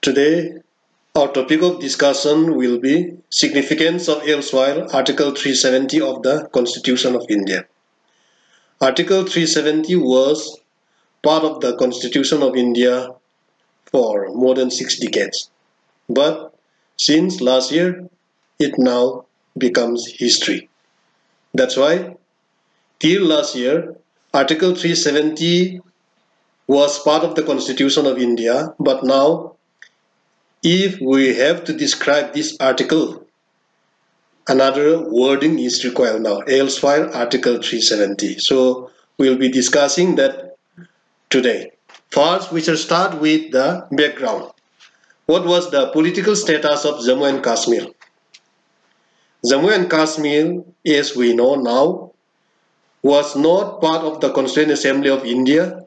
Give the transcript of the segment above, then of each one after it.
Today, our topic of discussion will be Significance of Erstwhile Article 370 of the Constitution of India. Article 370 was part of the Constitution of India for more than 6 decades. But since last year, it now becomes history. That's why, till last year, Article 370 was part of the Constitution of India, but now if we have to describe this article, another wording is required now, Erstwhile Article 370. So we'll be discussing that today. First, we shall start with the background. What was the political status of Jammu and Kashmir? Jammu and Kashmir, as we know now, was not part of the Constituent Assembly of India,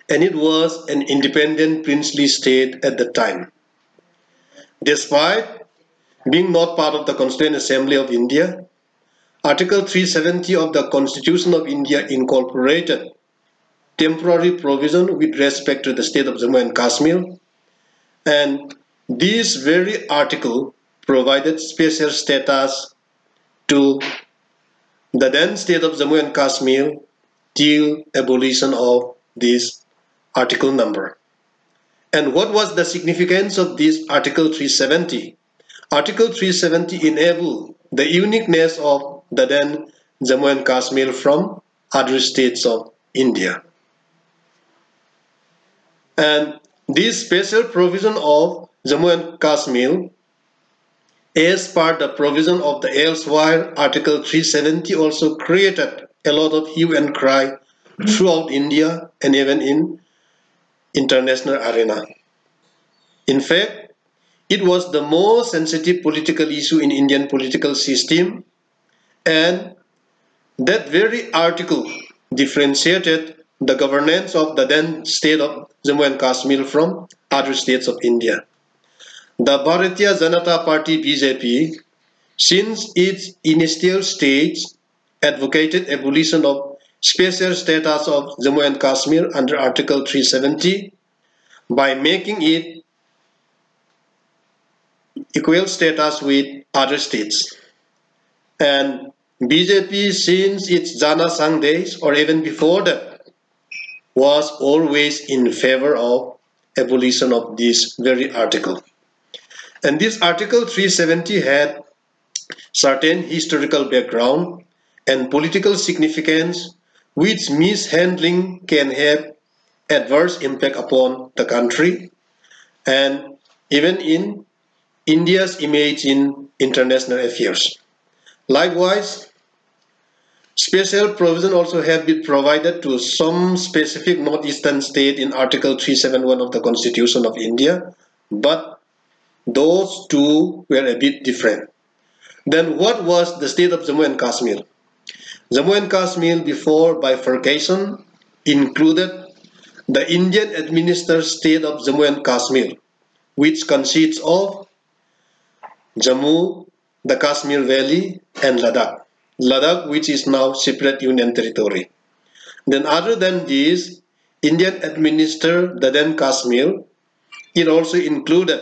and it was an independent princely state at the time. Despite being not part of the Constituent Assembly of India, Article 370 of the Constitution of India incorporated temporary provision with respect to the state of Jammu and Kashmir, and this very article provided special status to the then state of Jammu and Kashmir till abolition of this article number. And what was the significance of this Article 370? Article 370 enabled the uniqueness of the then Jammu and Kashmir from other states of India. And this special provision of Jammu and Kashmir, as per the provision of the Erstwhile Article 370, also created a lot of hue and cry throughout India and even in international arena. In fact, it was the most sensitive political issue in Indian political system, and that very article differentiated the governance of the then state of Jammu and Kashmir from other states of India. The Bharatiya Janata Party BJP, since its initial stage, advocated abolition of special status of Jammu and Kashmir under Article 370 by making it equal status with other states. And BJP, since its Jana Sangh days or even before that, was always in favor of abolition of this very article. And this Article 370 had certain historical background and political significance which mishandling can have adverse impact upon the country and even in India's image in international affairs. Likewise, special provision also have been provided to some specific northeastern state in Article 371 of the Constitution of India, but those two were a bit different. Then what was the state of Jammu and Kashmir? Jammu and Kashmir before bifurcation included the Indian administered state of Jammu and Kashmir, which consists of Jammu, the Kashmir Valley, and Ladakh. Ladakh, which is now separate union territory. Then other than this, Indian administered the then Kashmir, it also included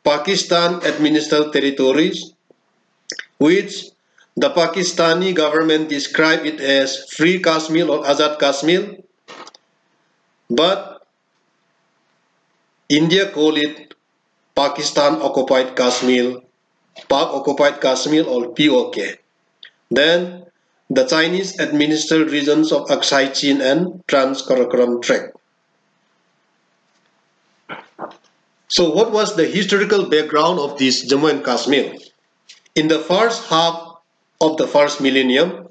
Pakistan administered territories, which the Pakistani government described it as Free Kashmir or Azad Kashmir, but India called it Pakistan Occupied Kashmir, Pak Occupied Kashmir or POK. Then the Chinese administered regions of Aksai Chin and Trans-Karakoram Tract. So what was the historical background of this Jammu and Kashmir? In the first half of the first millennium,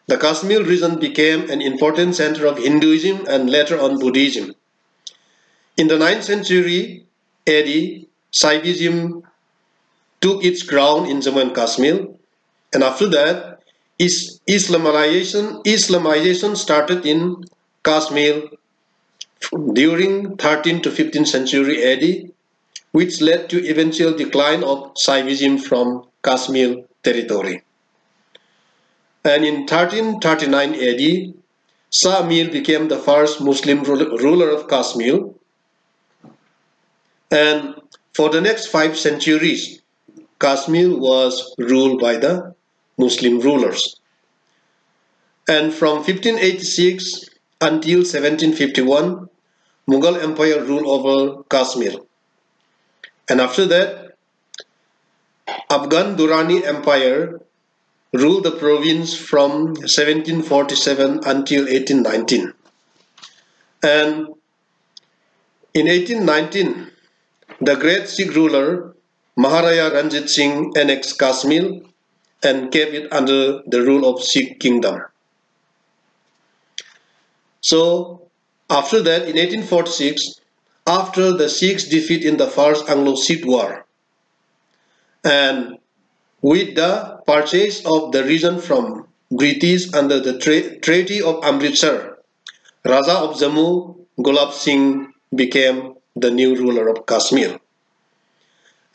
the Kashmir region became an important center of Hinduism and later on Buddhism. In the 9th century AD, Shaivism took its ground in Jammu and Kashmir, and after that, Islamization started in Kashmir during 13th to 15th century AD, which led to eventual decline of Shaivism from Kashmir territory. And in 1339 AD, Shah Mir became the first Muslim ruler of Kashmir, And for the next 5 centuries, Kashmir was ruled by the Muslim rulers. And from 1586 until 1751, Mughal Empire ruled over Kashmir. And after that, Afghan Durrani Empire ruled the province from 1747 until 1819. And in 1819, the great Sikh ruler Maharaja Ranjit Singh annexed Kashmir and kept it under the rule of Sikh kingdom. So after that, in 1846, after the Sikhs' defeat in the First Anglo-Sikh War, and with the purchase of the region from British under the Treaty of Amritsar, Raja of Jammu, Gulab Singh, became the new ruler of Kashmir.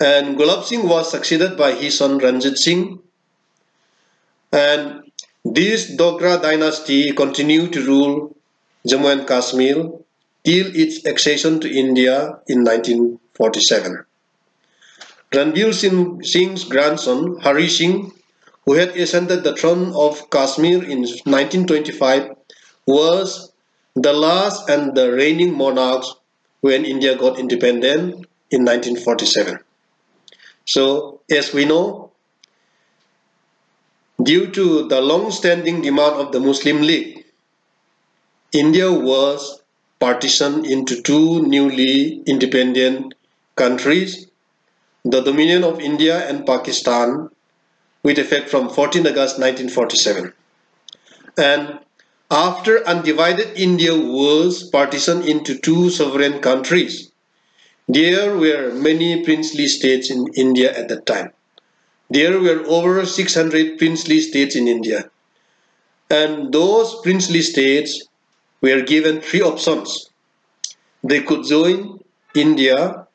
And Gulab Singh was succeeded by his son Ranjit Singh. And this Dogra dynasty continued to rule Jammu and Kashmir till its accession to India in 1947. Ranbir Singh's grandson, Hari Singh, who had ascended the throne of Kashmir in 1925, was the last and the reigning monarch when India got independent in 1947. So, as we know, due to the long-standing demand of the Muslim League, India was partitioned into two newly independent countries, the Dominion of India and Pakistan, with effect from 14 August 1947. And after undivided India was partitioned into two sovereign countries, there were many princely states in India at that time. There were over 600 princely states in India. And those princely states were given three options. They could join India,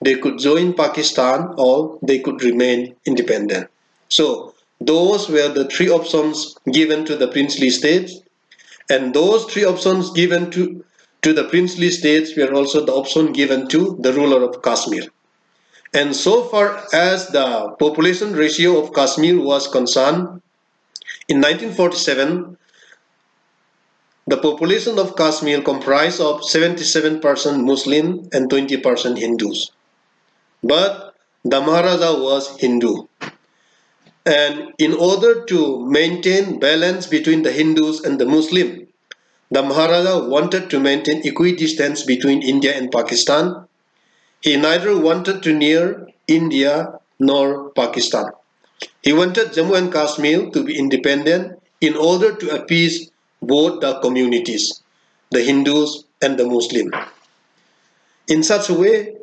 they could join Pakistan, or they could remain independent. So those were the three options given to the princely states, and those three options given to the princely states were also the option given to the ruler of Kashmir. And so far as the population ratio of Kashmir was concerned, in 1947, the population of Kashmir comprised of 77% Muslim and 20% Hindus. But the Maharaja was Hindu. And in order to maintain balance between the Hindus and the Muslim, the Maharaja wanted to maintain equidistance between India and Pakistan. He neither wanted to near India nor Pakistan. He wanted Jammu and Kashmir to be independent in order to appease both the communities, the Hindus and the Muslim. In such a way,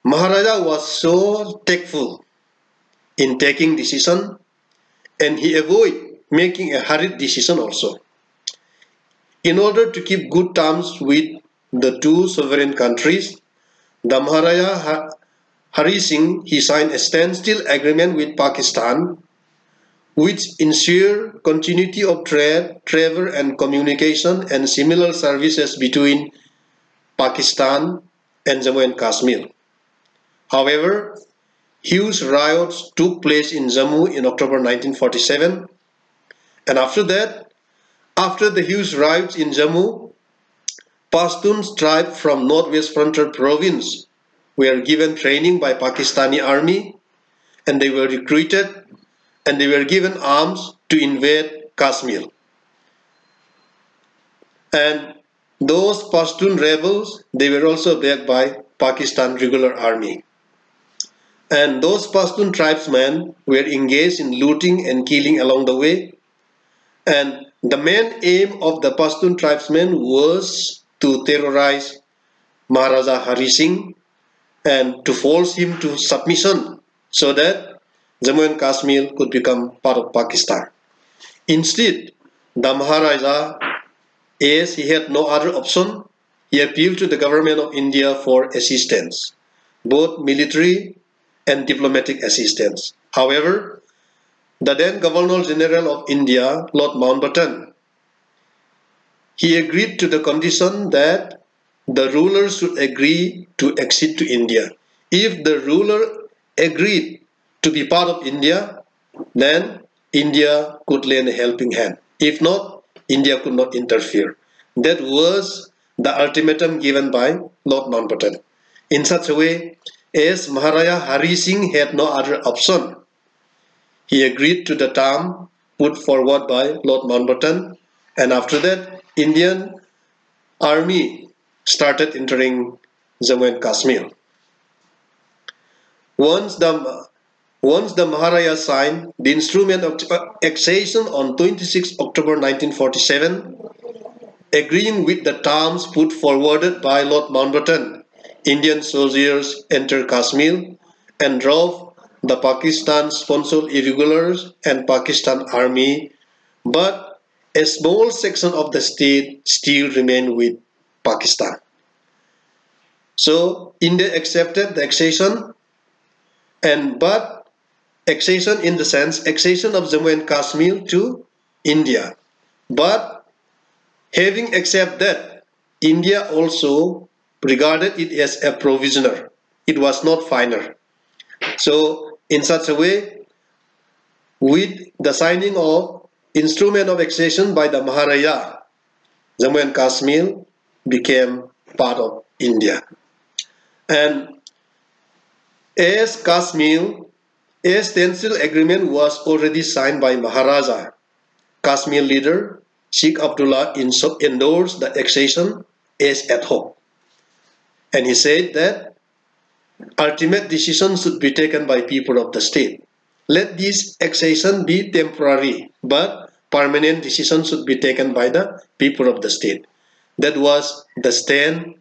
Maharaja was so tactful in taking decision, and he avoided making a hurried decision also. In order to keep good terms with the two sovereign countries, the Maharaja Hari Singh, he signed a standstill agreement with Pakistan, which ensured continuity of trade, travel and communication and similar services between Pakistan and Jammu and Kashmir. However, huge riots took place in Jammu in October 1947, and after that, after the huge riots in Jammu, Pashtun tribe from Northwest Frontier Province were given training by Pakistani army, and they were recruited and they were given arms to invade Kashmir. And those Pashtun rebels, they were also backed by Pakistan regular army. And those Pashtun tribesmen were engaged in looting and killing along the way. And the main aim of the Pashtun tribesmen was to terrorize Maharaja Hari Singh and to force him to submission so that Jammu and Kashmir could become part of Pakistan. Instead, the Maharaja, as he had no other option, he appealed to the government of India for assistance, both military and diplomatic assistance. However, the then Governor General of India, Lord Mountbatten, he agreed to the condition that the ruler should agree to accede to India. If the ruler agreed to be part of India, then India could lend a helping hand. If not, India could not interfere. That was the ultimatum given by Lord Mountbatten. In such a way, as Maharaja Hari Singh had no other option, he agreed to the term put forward by Lord Mountbatten, and after that, Indian army started entering Jammu and Kashmir. Once the Maharaja signed the instrument of accession on 26 October 1947, agreeing with the terms put forwarded by Lord Mountbatten, Indian soldiers entered Kashmir and drove the Pakistan-sponsored irregulars and Pakistan army, but a small section of the state still remained with Pakistan. So India accepted the accession, but accession in the sense accession of Jammu and Kashmir to India. But having accepted that, India also regarded it as a provisional. It was not final. So in such a way, with the signing of instrument of accession by the Maharaja, Jammu and Kashmir became part of India. And as stencil agreement was already signed by Maharaja, Kashmir leader Sheikh Abdullah endorsed the accession as ad hoc. And he said that ultimate decision should be taken by people of the state. Let this accession be temporary, but permanent decision should be taken by the people of the state. That was the stand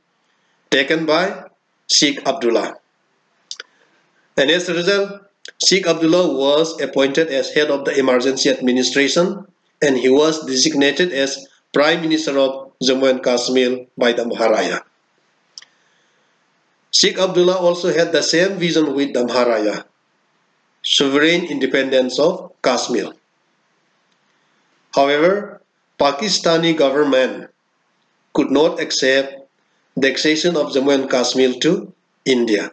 taken by Sheikh Abdullah. And as a result, Sheikh Abdullah was appointed as head of the emergency administration, and he was designated as Prime Minister of Jammu and Kashmir by the Maharaja. Sheikh Abdullah also had the same vision with the Maharaja, sovereign independence of Kashmir. However, Pakistani government could not accept the accession of Jammu and Kashmir to India.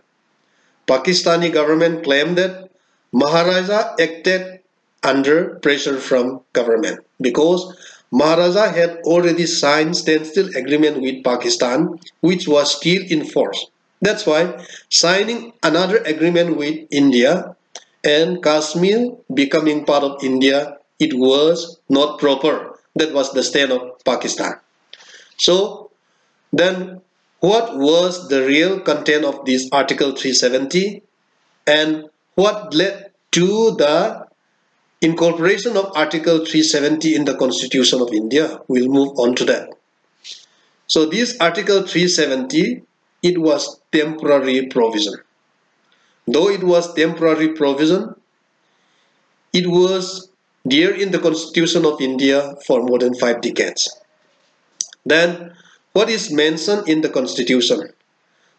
Pakistani government claimed that Maharaja acted under pressure from government because Maharaja had already signed standstill agreement with Pakistan, which was still in force. That's why signing another agreement with India and Kashmir becoming part of India, it was not proper. That was the stand of Pakistan. So then what was the real content of this Article 370 and what led to the incorporation of Article 370 in the Constitution of India? We'll move on to that. So this Article 370, it was temporary provision. Though it was temporary provision, it was there in the Constitution of India for more than 5 decades. Then, what is mentioned in the Constitution?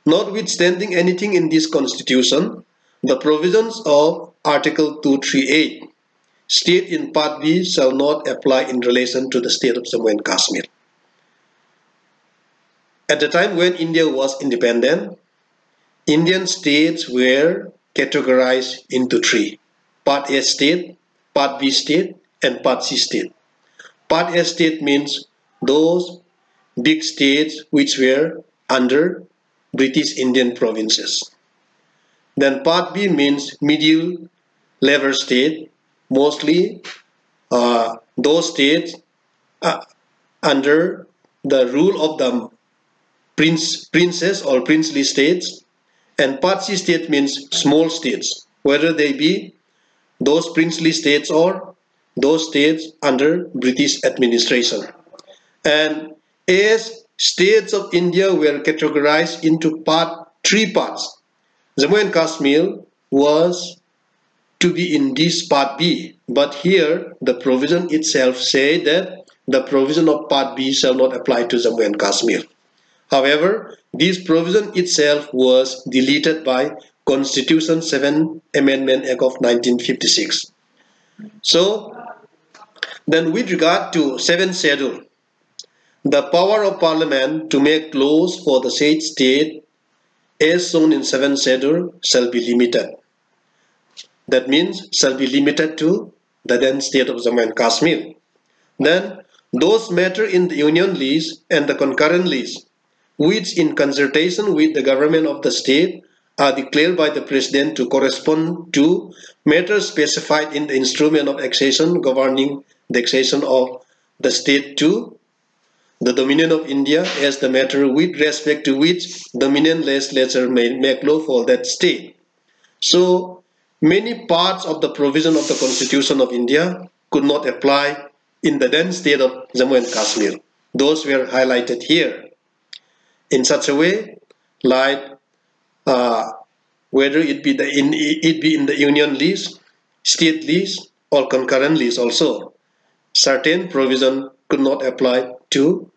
Notwithstanding anything in this Constitution, the provisions of Article 238 state in Part B shall not apply in relation to the state of Jammu and Kashmir. At the time when India was independent, Indian states were categorized into 3. Part A state, Part B state, and Part C state. Part A state means those big states which were under British Indian provinces. Then Part B means middle level state, mostly those states under the rule of the princes or princely states. And Part C state means small states, whether they be those princely states or those states under British administration. And as states of India were categorized into 3 parts, Jammu and Kashmir was to be in this Part B. But here the provision itself says that the provision of Part B shall not apply to Jammu and Kashmir. However, this provision itself was deleted by Constitution 7 Amendment Act of 1956. So, then with regard to 7th schedule, the power of Parliament to make laws for the said state as shown in 7th schedule shall be limited. That means shall be limited to the then state of Jammu and Kashmir. Then those matter in the union list and the concurrent list, which in consultation with the government of the state are declared by the President to correspond to matters specified in the instrument of accession governing the accession of the state to the Dominion of India as the matter with respect to which Dominion legislature may make law for that state. So many parts of the provision of the Constitution of India could not apply in the then state of Jammu and Kashmir. Those were highlighted here in such a way, like whether it be in the union list, state list, or concurrent list also, certain provision could not apply to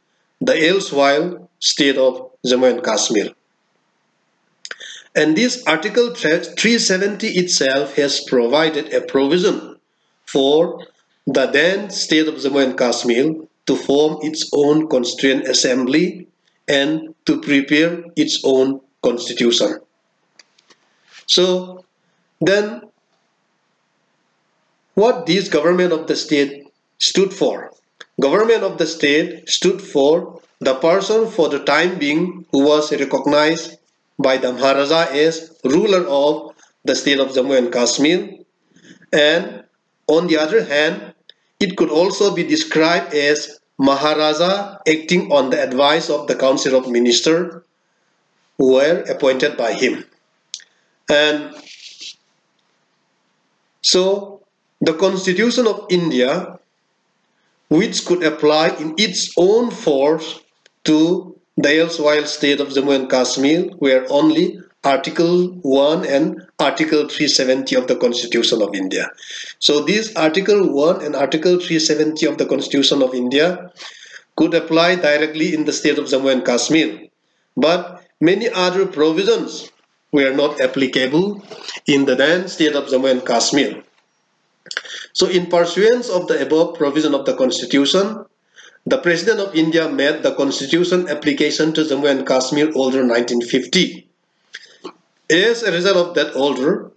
the erstwhile state of Jammu and Kashmir. And this Article 370 itself has provided a provision for the then state of Jammu and Kashmir to form its own constituent assembly and to prepare its own constitution. So then what this government of the state stood for? Government of the state stood for the person for the time being who was recognized by the Maharaja as ruler of the state of Jammu and Kashmir, and on the other hand, it could also be described as Maharaja acting on the advice of the Council of Ministers who were appointed by him. And so the Constitution of India, which could apply in its own force to the erstwhile state of Jammu and Kashmir, were only Article 1 and Article 370 of the Constitution of India. So these Article 1 and Article 370 of the Constitution of India could apply directly in the state of Jammu and Kashmir. But many other provisions were not applicable in the then state of Jammu and Kashmir. So in pursuance of the above provision of the Constitution, the President of India made the Constitution application to Jammu and Kashmir Order 1950. As a result of that order,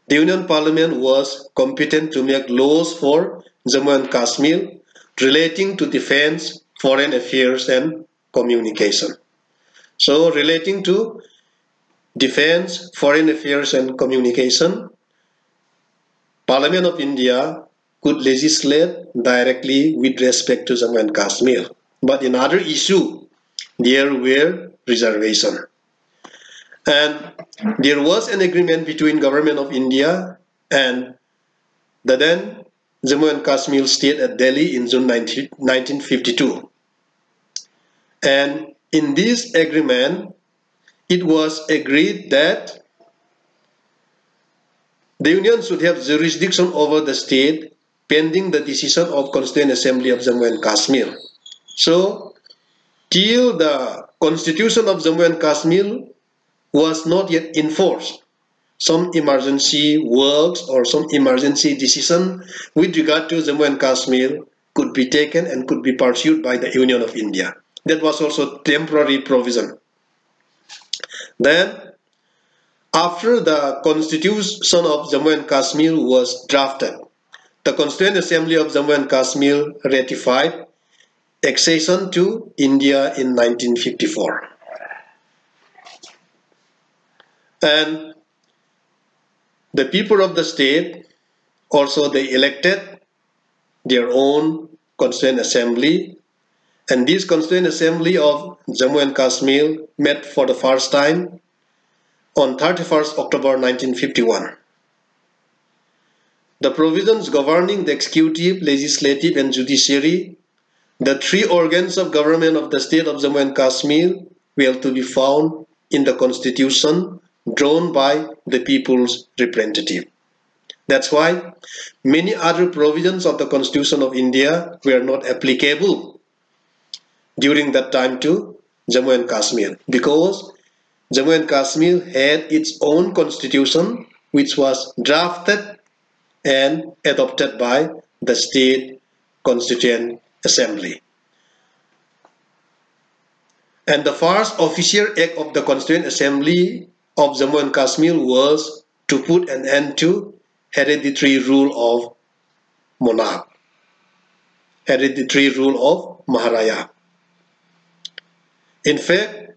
the Union Parliament was competent to make laws for Jammu and Kashmir relating to defense, foreign affairs, and communication. So relating to defense, foreign affairs, and communication, Parliament of India could legislate directly with respect to Jammu and Kashmir. But in other issues, there were reservations. And there was an agreement between Government of India and the then Jammu and Kashmir state at Delhi in June 1952. And in this agreement, it was agreed that the Union should have jurisdiction over the state pending the decision of Constituent Assembly of Jammu and Kashmir. So, till the Constitution of Jammu and Kashmir was not yet enforced, some emergency works or some emergency decision with regard to Jammu and Kashmir could be taken and could be pursued by the Union of India. That was also temporary provision. Then, after the Constitution of Jammu and Kashmir was drafted, the Constituent Assembly of Jammu and Kashmir ratified accession to India in 1954. And the people of the state also they elected their own Constituent Assembly, and this Constituent Assembly of Jammu and Kashmir met for the first time on 31st October 1951. The provisions governing the executive, legislative, and judiciary, the three organs of government of the state of Jammu and Kashmir, were to be found in the constitution drawn by the people's representative. That's why many other provisions of the Constitution of India were not applicable during that time to Jammu and Kashmir, because Jammu and Kashmir had its own constitution which was drafted and adopted by the state constituent assembly. And the first official act of the Constituent Assembly of Jammu and Kashmir was to put an end to hereditary rule of monarch, hereditary rule of Maharaja. In fact,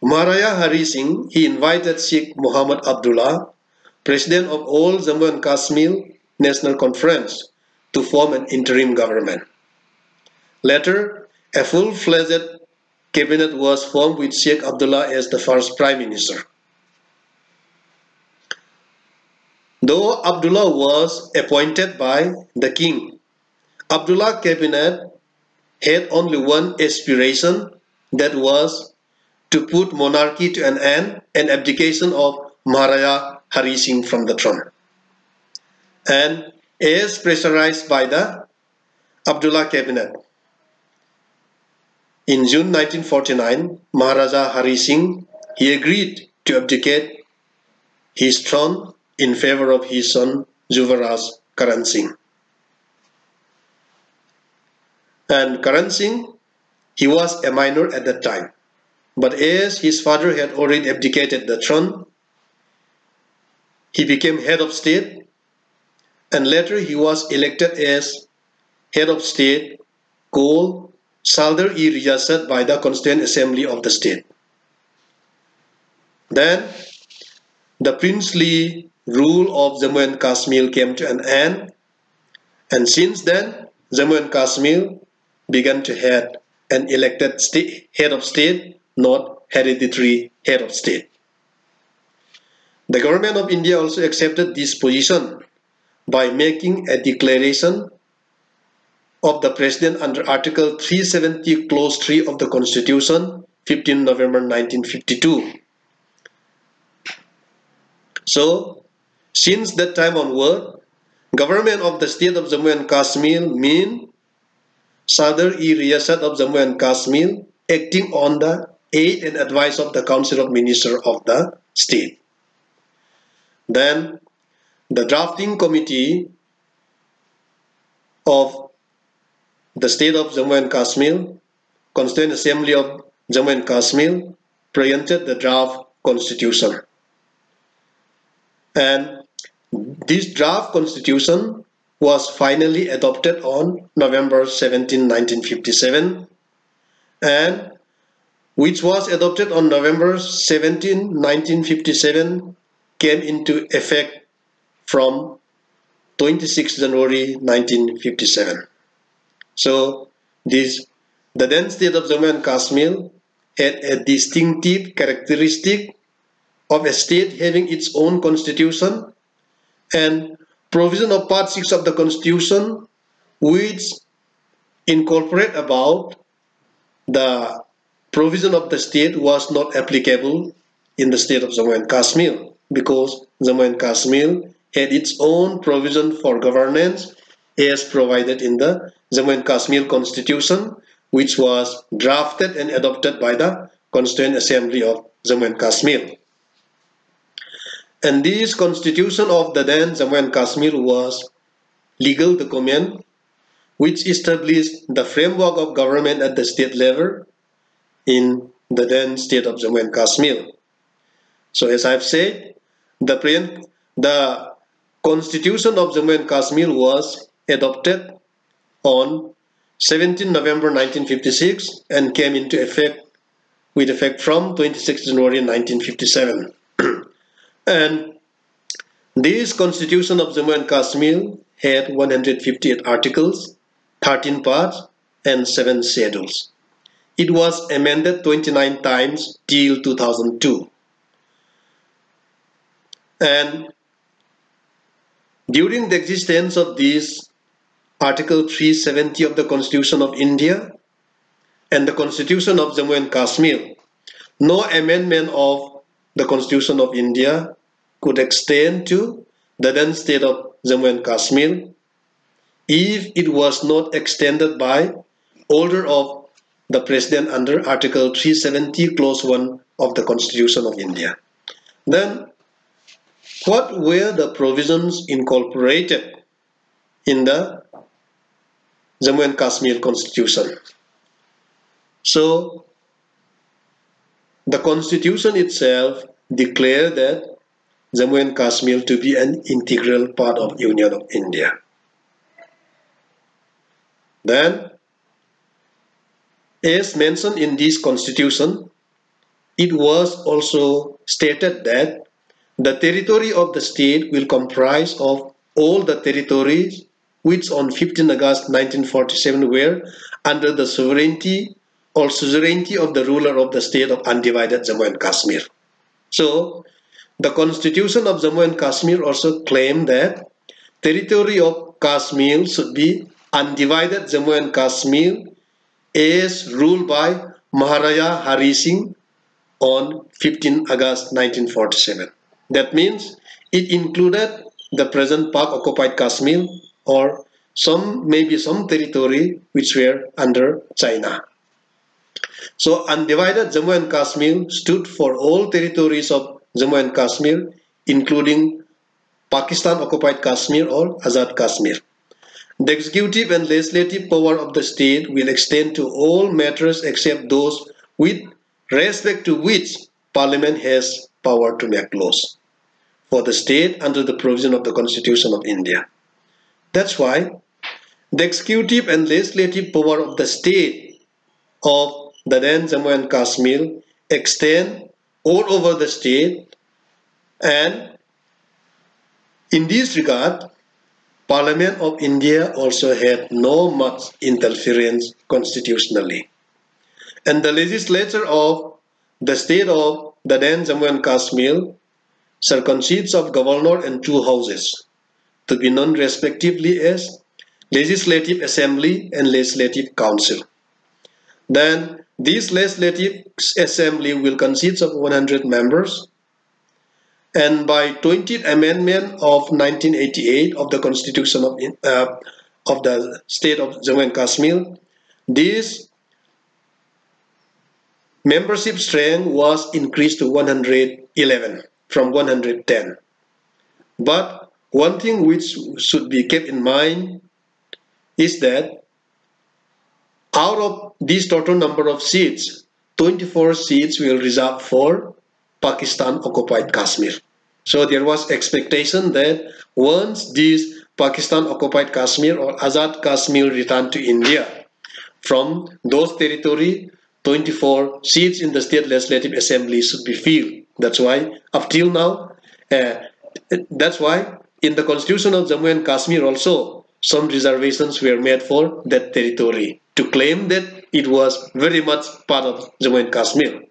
Maharaja Hari Singh, he invited Sheikh Muhammad Abdullah, president of all Jammu and Kashmir National Conference, to form an interim government. Later, a full-fledged cabinet was formed with Sheikh Abdullah as the first prime minister. Though Abdullah was appointed by the king, Abdullah's cabinet had only one aspiration, that was to put monarchy to an end and abdication of Maharaja Hari Singh from the throne. And as pressurized by the Abdullah cabinet, in June 1949, Maharaja Hari Singh, he agreed to abdicate his throne in favor of his son Yuvaraj Karan Singh. And Karan Singh, he was a minor at that time, but as his father had already abdicated the throne, he became head of state, and later he was elected as head of state called Sadr-e-Riyasat by the Constituent Assembly of the state. Then the princely rule of Jammu and Kashmir came to an end, and since then Jammu and Kashmir began to have an elected head of state, not hereditary head of state. The government of India also accepted this position by making a declaration of the President under Article 370, Clause 3 of the Constitution, 15 November 1952. So, since that time onward, government of the state of Jammu and Kashmir mean Sadr-e-Riyasat of Jammu and Kashmir, acting on the aid and advice of the Council of Ministers of the state. Then, the drafting committee of the state of Jammu and Kashmir, Constituent Assembly of Jammu and Kashmir, presented the draft constitution. And this draft constitution was finally adopted on November 17, 1957, and which was adopted on November 17, 1957, came into effect from 26 January 1957. So the then state of Jammu and Kashmir had a distinctive characteristic of a state having its own constitution, and provision of Part 6 of the Constitution, which incorporate about the provision of the state, was not applicable in the state of Jammu and Kashmir, because Jammu and Kashmir had its own provision for governance as provided in the Jammu and Kashmir Constitution, which was drafted and adopted by the Constituent Assembly of Jammu and Kashmir. And this constitution of the then Jammu and Kashmir was legal document which established the framework of government at the state level in the then state of Jammu and Kashmir. So as I've said, the constitution of Jammu and Kashmir was adopted on 17 November 1956 and came into effect with effect from 26 January 1957. And this constitution of Jammu and Kashmir had 158 articles, 13 parts, and 7 schedules. It was amended 29 times till 2002. And during the existence of this Article 370 of the Constitution of India and the Constitution of Jammu and Kashmir, no amendment of the Constitution of India could extend to the then state of Jammu and Kashmir if it was not extended by order of the President under Article 370, Clause 1 of the Constitution of India. Then, what were the provisions incorporated in the Jammu and Kashmir Constitution? So, the Constitution itself declared that Jammu and Kashmir to be an integral part of Union of India. Then, as mentioned in this Constitution, it was also stated that the territory of the state will comprise of all the territories which on 15 August 1947 were under the sovereignty of the ruler of the state of undivided Jammu and Kashmir. So, the Constitution of Jammu and Kashmir also claimed that territory of Kashmir should be undivided Jammu and Kashmir as ruled by Maharaja Hari Singh on 15 August 1947. That means it included the present Pak occupied Kashmir or maybe some territory which were under China. So undivided Jammu and Kashmir stood for all territories of Jammu and Kashmir, including Pakistan occupied Kashmir or Azad Kashmir. The executive and legislative power of the state will extend to all matters except those with respect to which Parliament has power to make laws for the state under the provision of the Constitution of India. That's why the executive and legislative power of the state of the then Jammu and Kashmir extend all over the state, and in this regard, Parliament of India also had no much interference constitutionally. And the legislature of the state of the then Jammu and Kashmir shall consist of governor and two houses, to be known respectively as Legislative Assembly and Legislative Council. Then this Legislative Assembly will consist of 100 members, and by 20th Amendment of 1988 of the Constitution of the state of Jammu and Kashmir, this membership strength was increased to 111 from 110. But one thing which should be kept in mind is that out of this total number of seats, 24 seats will reserve for Pakistan occupied Kashmir. So there was expectation that once this Pakistan occupied Kashmir or Azad Kashmir returned to India, from those territory, 24 seats in the state legislative assembly should be filled. That's why up till now, that's why in the Constitution of Jammu and Kashmir also some reservations were made for that territory to claim that it was very much part of Jammu and Kashmir.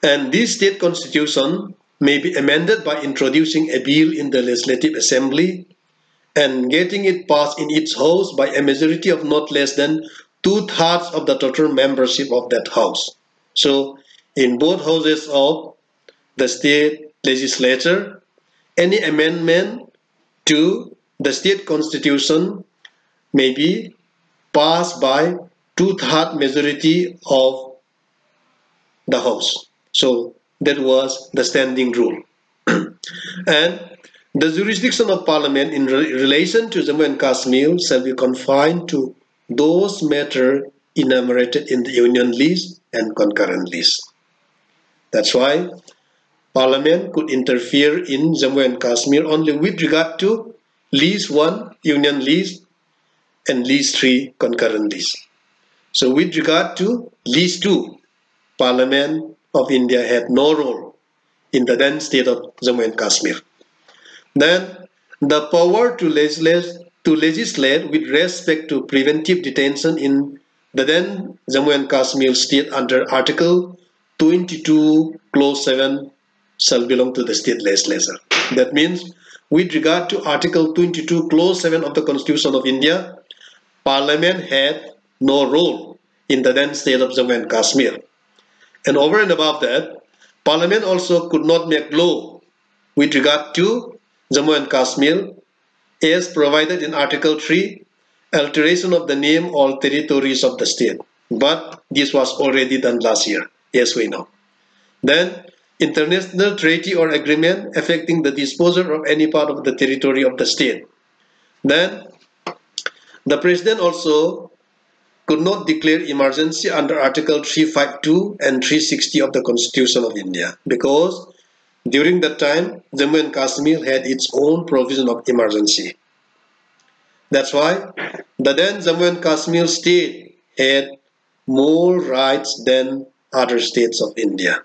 And this state constitution may be amended by introducing a bill in the Legislative Assembly and getting it passed in its house by a majority of not less than 2/3 of the total membership of that house. So, in both houses of the state legislature, any amendment to the state constitution may be passed by 2/3 majority of the house. So that was the standing rule. And the jurisdiction of Parliament in relation to Jammu and Kashmir shall be confined to those matters enumerated in the Union list and concurrent list. That's why Parliament could interfere in Jammu and Kashmir only with regard to List 1, Union list, and List 3, concurrent list. So with regard to List 2, Parliament of India had no role in the then state of Jammu and Kashmir. Then the power to legislate with respect to preventive detention in the then Jammu and Kashmir state under Article 22 Clause 7 shall belong to the state legislature. That means with regard to Article 22 Clause 7 of the Constitution of India, Parliament had no role in the then state of Jammu and Kashmir. And over and above that, Parliament also could not make law with regard to Jammu and Kashmir as provided in Article 3, alteration of the name or territories of the state. But this was already done last year, as we know. Then, international treaty or agreement affecting the disposal of any part of the territory of the state. Then, the President also could not declare emergency under Article 352 and 360 of the Constitution of India, because during that time, Jammu and Kashmir had its own provision of emergency. That's why the then Jammu and Kashmir state had more rights than other states of India.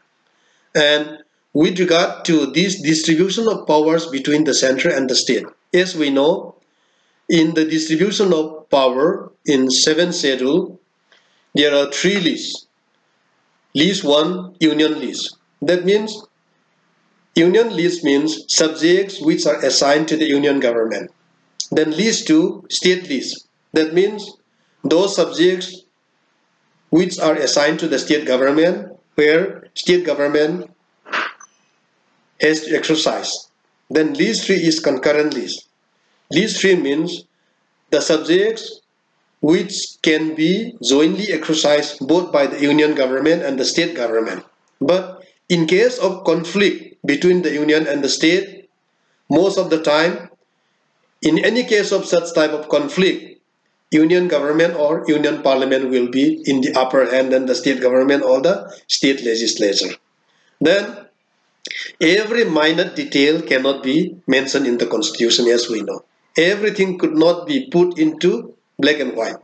And with regard to this distribution of powers between the center and the state, as we know, in the distribution of power in 7th schedule, there are 3 lists. List 1, union list. That means, union list means subjects which are assigned to the union government. Then list 2, state list. That means those subjects which are assigned to the state government, where state government has to exercise. Then list 3 is concurrent list. List 3 means the subjects which can be jointly exercised both by the union government and the state government. But in case of conflict between the union and the state, most of the time, in any case of such type of conflict, union government or union parliament will be in the upper hand than the state government or the state legislature. Then every minor detail cannot be mentioned in the constitution, as we know. Everything could not be put into black and white.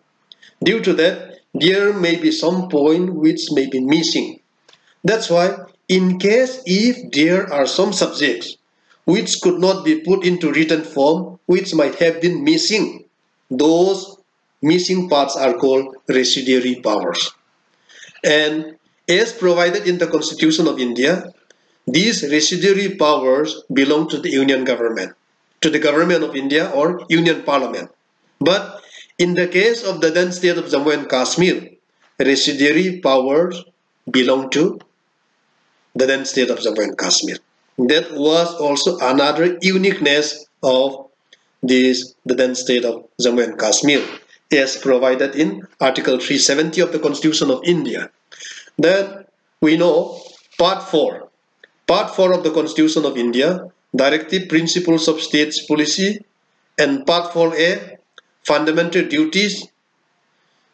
Due to that, there may be some point which may be missing. That's why, in case if there are some subjects which could not be put into written form, which might have been missing, those missing parts are called residuary powers. And as provided in the Constitution of India, these residuary powers belong to the union government, to the government of India or union parliament. But in the case of the then state of Jammu and Kashmir, residuary powers belong to the then state of Jammu and Kashmir. That was also another uniqueness of the then state of Jammu and Kashmir, as provided in Article 370 of the Constitution of India. Then we know Part 4. Part 4 of the Constitution of India, Directive Principles of States Policy, and Part 4A, Fundamental Duties.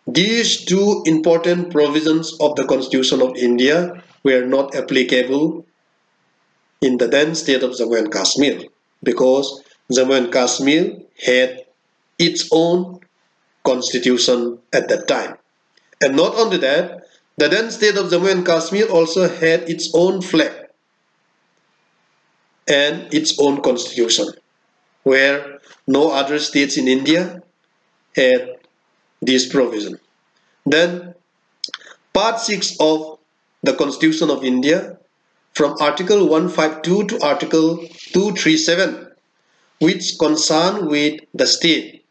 These two important provisions of the Constitution of India were not applicable in the then state of Jammu and Kashmir, because Jammu and Kashmir had its own constitution at that time. And not only that, the then state of Jammu and Kashmir also had its own flag and its own constitution, where no other states in India had this provision. Then Part 6 of the Constitution of India, from Article 152 to Article 237, which concern with the state.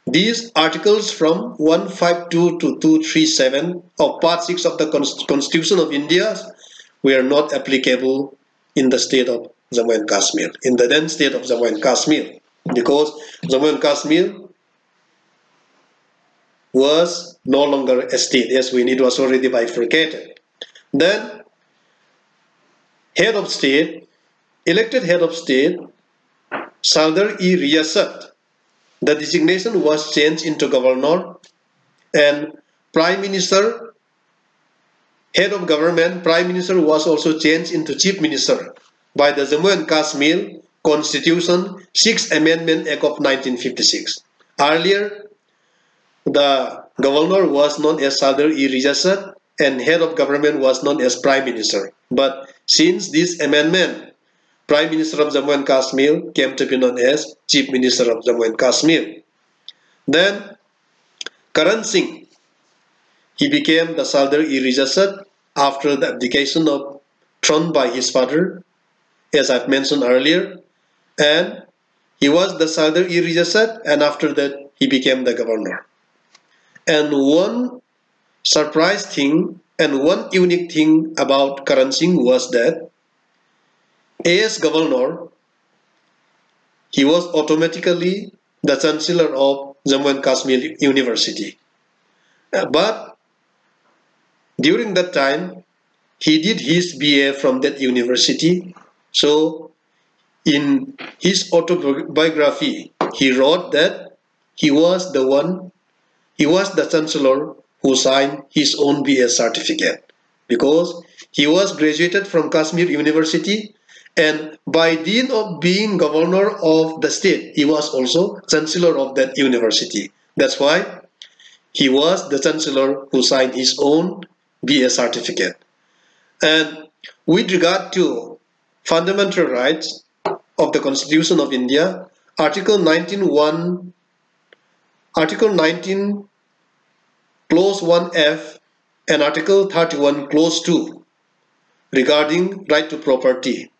These articles from 152 to 237 of Part 6 of the Constitution of India were not applicable in the state of Jammu and Kashmir, in the then state of Jammu and Kashmir, because Jammu and Kashmir was no longer a state, as we need, was already bifurcated. Then head of state, elected head of state, Sadr-e-Riyasat, the designation was changed into governor, and prime minister, head of government, prime minister was also changed into chief minister by the Jammu and Kashmir Constitution 6th Amendment Act of 1956. Earlier, the governor was known as Sadr-e-Riyasat and head of government was known as prime minister. But since this amendment, Prime Minister of Jammu and Kashmir came to be known as Chief Minister of Jammu and Kashmir. Then Karan Singh, he became the Sadr-e-Riyasat after the abdication of throne by his father, as I've mentioned earlier, and he was the Sadr-e-Riyasat, and after that he became the governor. And one surprise thing and one unique thing about Karan Singh was that as governor, he was automatically the chancellor of Jammu and Kashmir University. But during that time, he did his BA from that university. So in his autobiography, he wrote that he was the one he was the chancellor who signed his own BS certificate because he was graduated from Kashmir University, and by dint of being governor of the state, he was also chancellor of that university. That's why he was the chancellor who signed his own BS certificate. And with regard to fundamental rights of the Constitution of India, Article 19 Clause 1F and Article 31 Clause 2 regarding right to property.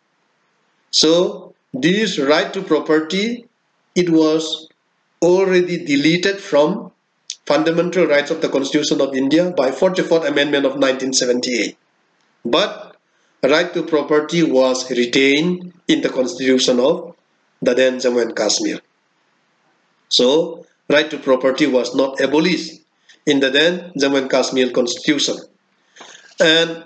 So this right to property, it was already deleted from fundamental rights of the Constitution of India by 44th Amendment of 1978. But right to property was retained in the Constitution of the then Jammu and Kashmir. So right to property was not abolished in the then Jammu and Kashmir Constitution. And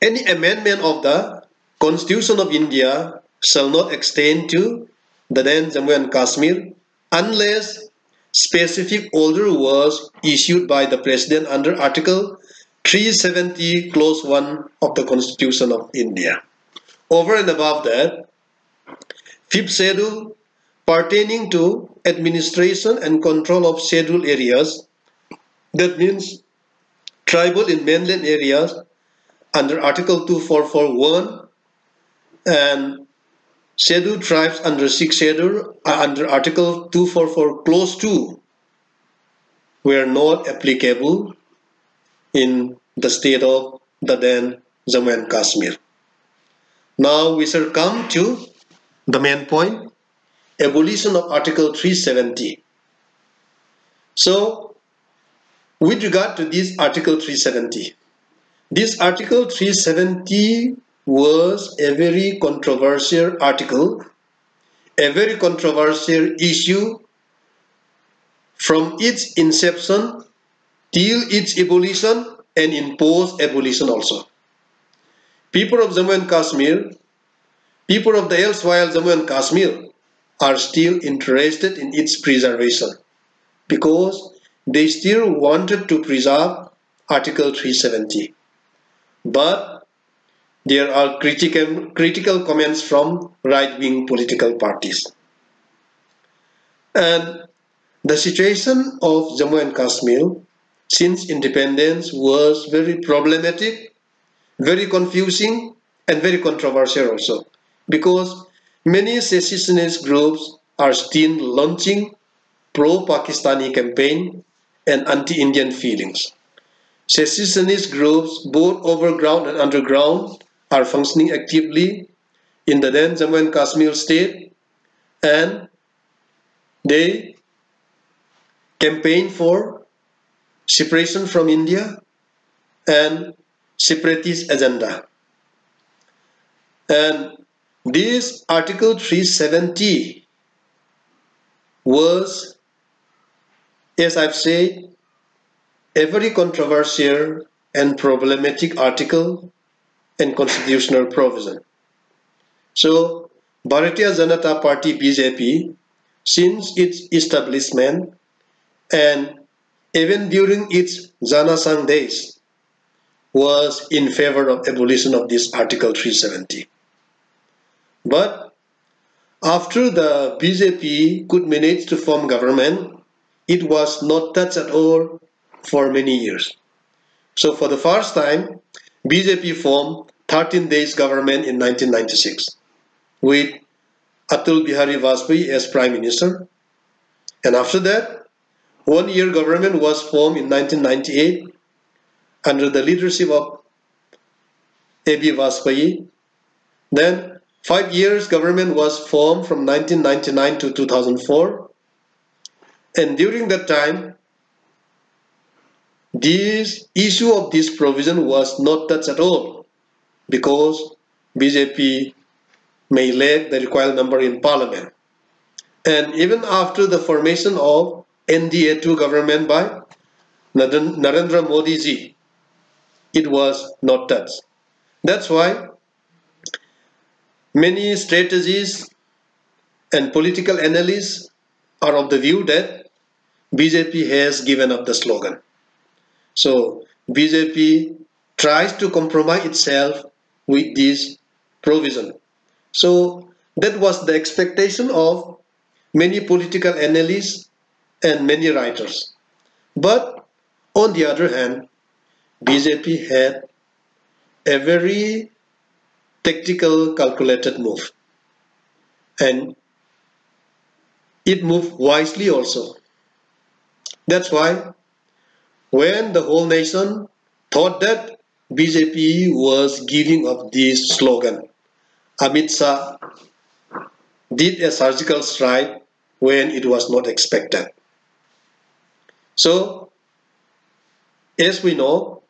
any amendment of the Constitution of India shall not extend to the then Jammu and Kashmir unless specific order was issued by the President under Article 370 Clause 1 of the Constitution of India. Over and above that, fifth schedule pertaining to administration and control of scheduled areas, that means tribal in mainland areas under Article 2441, and scheduled tribes under 6th schedule under Article 244 Clause 2 were not applicable in the state of the then Jammu and Kashmir. Now we shall come to the main point, abolition of Article 370. So with regard to this Article 370, this Article 370 was a very controversial article, a very controversial issue from its inception till its abolition and in post-abolition also. People of Jammu and Kashmir, people of the erstwhile Jammu and Kashmir are still interested in its preservation because they still wanted to preserve Article 370. But there are critical comments from right-wing political parties. And the situation of Jammu and Kashmir since independence was very problematic, very confusing, and very controversial also, because many secessionist groups are still launching pro-Pakistani campaign and anti-Indian feelings. Secessionist groups, both overground and underground, are functioning actively in the then Jammu and Kashmir state, and they campaign for separation from India and separatist agenda. And this Article 370 was, as I've said, a very controversial and problematic article and constitutional provision. So, Bharatiya Janata Party BJP, since its establishment and even during its Jana Sangh days, was in favor of abolition of this Article 370. But after the BJP could manage to form government, it was not touched at all for many years. So for the first time, BJP formed 13 days government in 1996 with Atal Bihari Vajpayee as Prime Minister. And after that, 1 year government was formed in 1998 under the leadership of A.B. Vajpayee. Then 5 years government was formed from 1999 to 2004. And during that time, this issue of this provision was not touched at all because BJP may lack the required number in parliament. And even after the formation of NDA-2 government by Narendra Modi ji, it was not touched. That's why many strategists and political analysts are of the view that BJP has given up the slogan. So BJP tries to compromise itself with this provision. So that was the expectation of many political analysts and many writers. But on the other hand, BJP had a very tactical, calculated move. And it moved wisely also. That's why when the whole nation thought that BJP was giving up this slogan, Amit Shah did a surgical strike when it was not expected. So, as we know,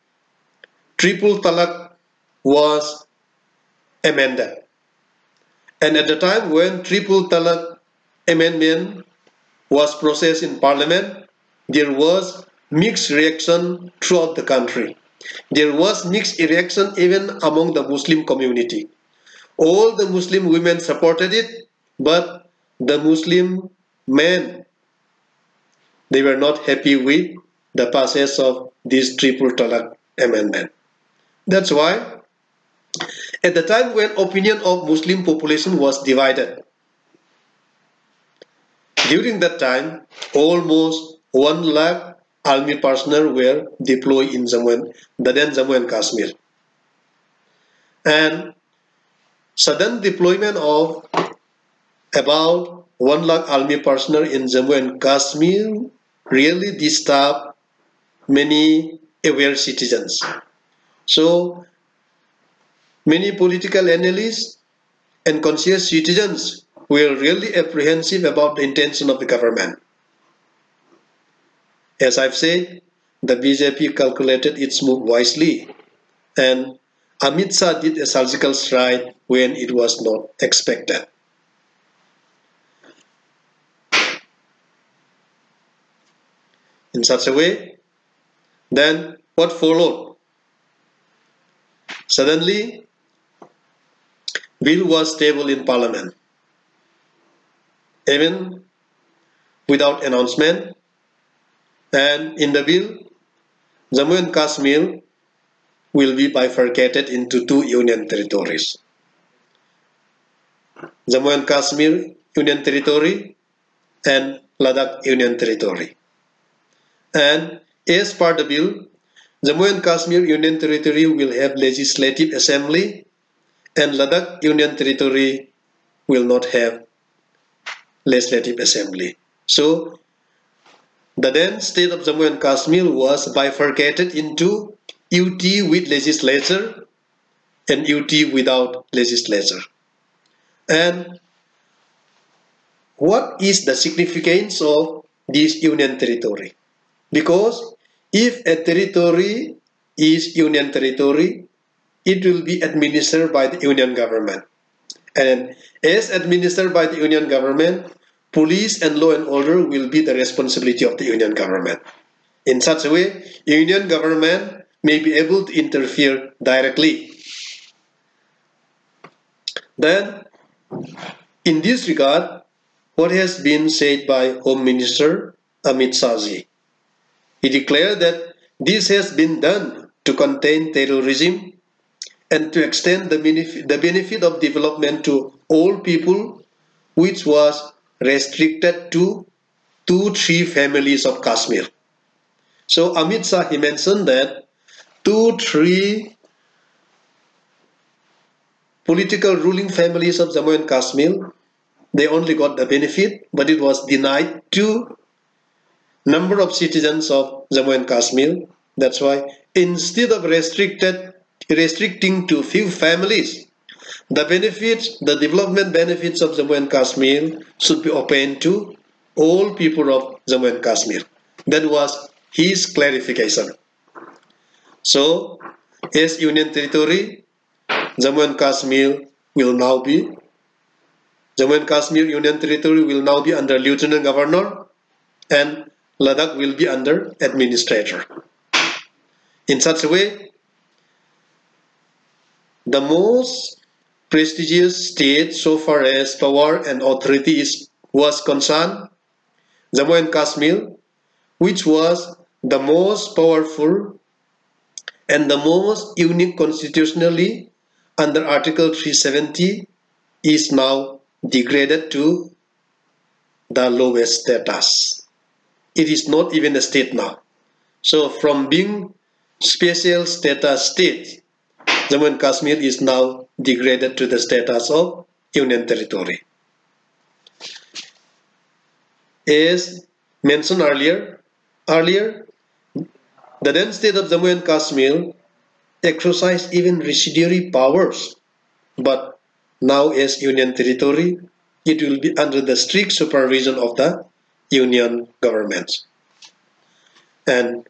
triple talaq was amended. And at the time when triple talaq amendment was processed in parliament, there was mixed reaction throughout the country. There was mixed reaction even among the Muslim community. All the Muslim women supported it, but the Muslim men, they were not happy with the passage of this triple talaq amendment. That's why at the time when opinion of Muslim population was divided, during that time almost 1 lakh army personnel were deployed in Jammu and Kashmir. And sudden deployment of about 1 lakh army personnel in Jammu and Kashmir really disturbed many aware citizens. So many political analysts and conscious citizens were really apprehensive about the intention of the government. As I've said, the BJP calculated its move wisely, and Amit Shah did a surgical strike when it was not expected. In such a way, then what followed? Suddenly, bill was tabled in parliament. Even without announcement, and in the bill, Jammu and Kashmir will be bifurcated into 2 union territories. Jammu and Kashmir Union Territory and Ladakh Union Territory. And as per the bill, Jammu and Kashmir Union Territory will have legislative assembly and Ladakh Union Territory will not have legislative assembly. So the then state of Jammu and Kashmir was bifurcated into UT with legislature and UT without legislature. And what is the significance of this union territory? Because if a territory is union territory, it will be administered by the union government. And as administered by the union government, police and law and order will be the responsibility of the union government. In such a way, union government may be able to interfere directly. Then, in this regard, what has been said by Home Minister Amit Shah ji? He declared that this has been done to contain terrorism and to extend the benefit of development to all people, which was restricted to 2-3 families of Kashmir. So Amit Shah, he mentioned that 2-3 political ruling families of Jammu and Kashmir, they only got the benefit, but it was denied to number of citizens of Jammu and Kashmir. That's why instead of restricting to few families, the benefits, the development benefits of Jammu and Kashmir should be open to all people of Jammu and Kashmir. That was his clarification. So, as Union Territory, Jammu and Kashmir Union Territory will now be under Lieutenant Governor and Ladakh will be under Administrator. In such a way, the most prestigious state so far as power and authority was concerned, Jammu and Kashmir, which was the most powerful and the most unique constitutionally under Article 370, is now degraded to the lowest status. It is not even a state now. So from being special status state, Jammu and Kashmir is now degraded to the status of Union Territory. As mentioned earlier, the then state of Jammu and Kashmir exercised even residuary powers, but now as Union Territory, it will be under the strict supervision of the Union government. And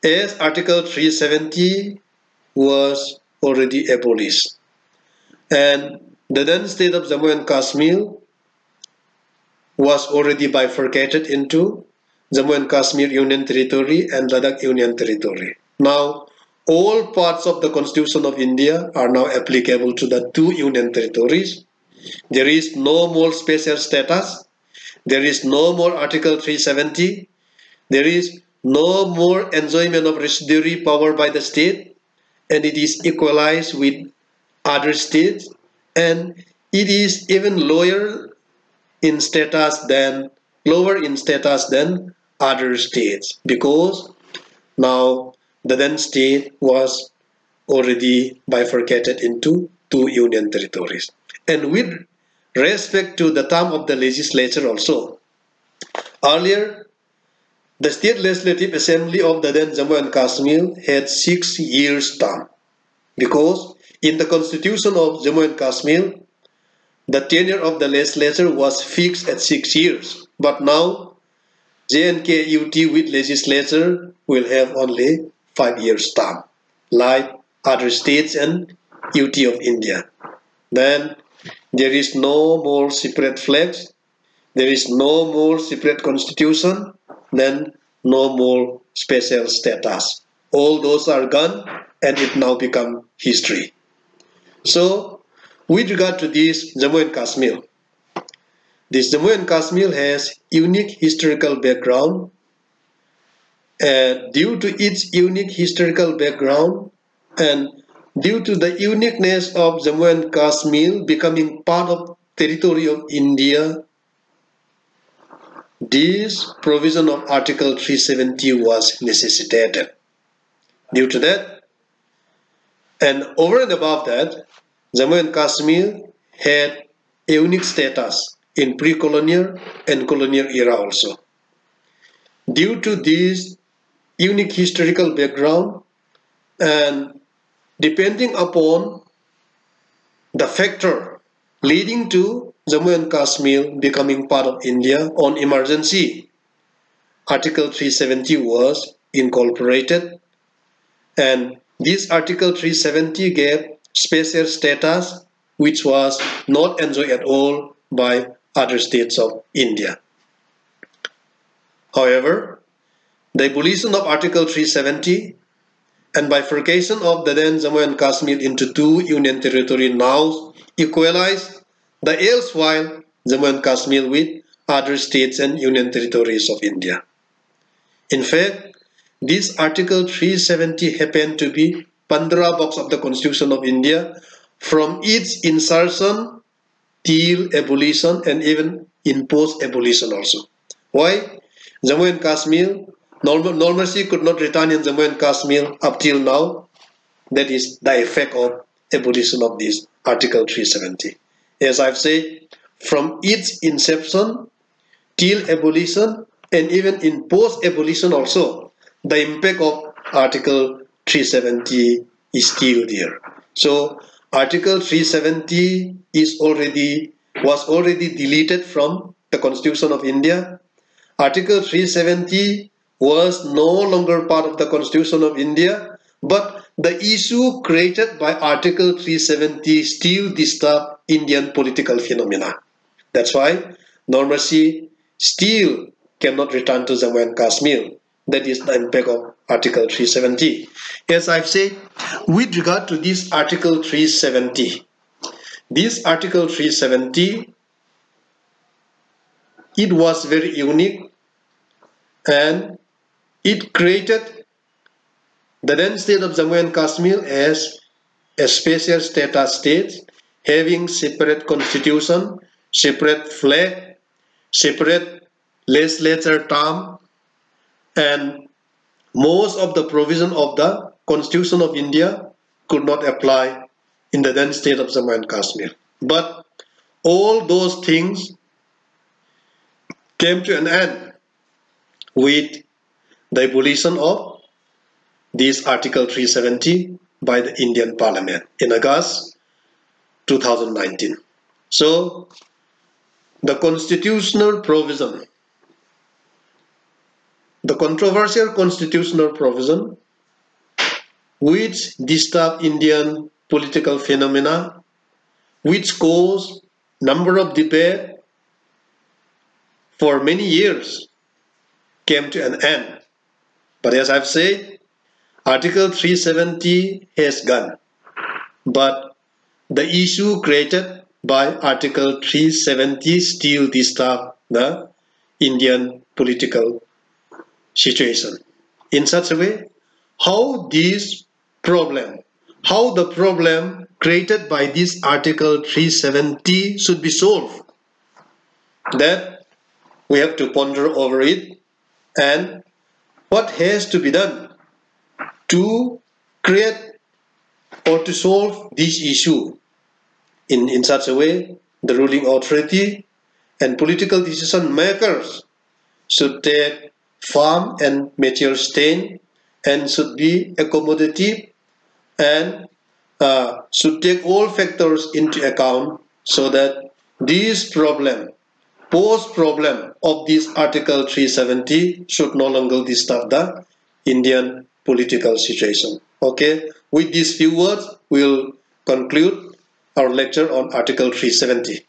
as Article 370 was already abolished, and the then state of Jammu and Kashmir was already bifurcated into Jammu and Kashmir Union Territory and Ladakh Union Territory. Now, all parts of the Constitution of India are now applicable to the two Union Territories. There is no more special status. There is no more Article 370. There is no more enjoyment of residuary power by the state, and it is equalized with other states, and it is even lower in status than other states, because now the then state was already bifurcated into two Union Territories. And with respect to the term of the legislature also, earlier the State Legislative Assembly of the then Jammu and Kashmir had 6 years term, because in the Constitution of Jammu and Kashmir, the tenure of the legislature was fixed at 6 years. But now, J&K UT with legislature will have only 5 years term, like other states and UT of India. Then there is no more separate flags, there is no more separate constitution, then no more special status. All those are gone, and it now become history. So, with regard to this Jammu and Kashmir, this Jammu and Kashmir has unique historical background, and due to its unique historical background and due to the uniqueness of Jammu and Kashmir becoming part of territory of India, this provision of Article 370 was necessitated. Due to that, and over and above that, Jammu and Kashmir had a unique status in pre-colonial and colonial era also. Due to this unique historical background and depending upon the factor leading to Jammu and Kashmir becoming part of India on emergency, Article 370 was incorporated, and this Article 370 gave special status which was not enjoyed at all by other states of India. However, the abolition of Article 370 and bifurcation of the then Jammu and Kashmir into two Union Territory now equalize the erstwhile Jammu and Kashmir with other states and Union Territories of India. In fact, this Article 370 happened to be Pandra box of the Constitution of India from its insertion till abolition and even in post-abolition also. Why? Jammu and Kashmir, normalcy could not return in Jammu and Kashmir up till now. That is the effect of abolition of this Article 370. As I've said, from its inception till abolition and even in post-abolition also, the impact of Article 370 is still there. So Article 370 was already deleted from the Constitution of India. Article 370 was no longer part of the Constitution of India, but the issue created by Article 370 still disturbs Indian political phenomena. That's why normalcy still cannot return to Jammu and Kashmir. That is the impact of Article 370. As I've said, with regard to this Article 370, it was very unique, and it created the then state of Jammu and Kashmir as a special status state, having separate constitution, separate flag, separate legislature term, and most of the provision of the Constitution of India could not apply in the then state of Jammu and Kashmir. But all those things came to an end with the abolition of this Article 370 by the Indian Parliament in August 2019. So, the constitutional provision, the controversial constitutional provision which disturbed Indian political phenomena, which caused number of debate for many years, came to an end. But as I've said, Article 370 has gone. But the issue created by Article 370 still disturbs the Indian political situation. In such a way, how the problem created by this Article 370 should be solved, that we have to ponder over it, and what has to be done to create or to solve this issue in such a way the ruling authority and political decision makers should take firm and mature stand and should be accommodative and should take all factors into account so that this post-problem of this Article 370 should no longer disturb the Indian political situation. Okay, with these few words, we'll conclude our lecture on Article 370.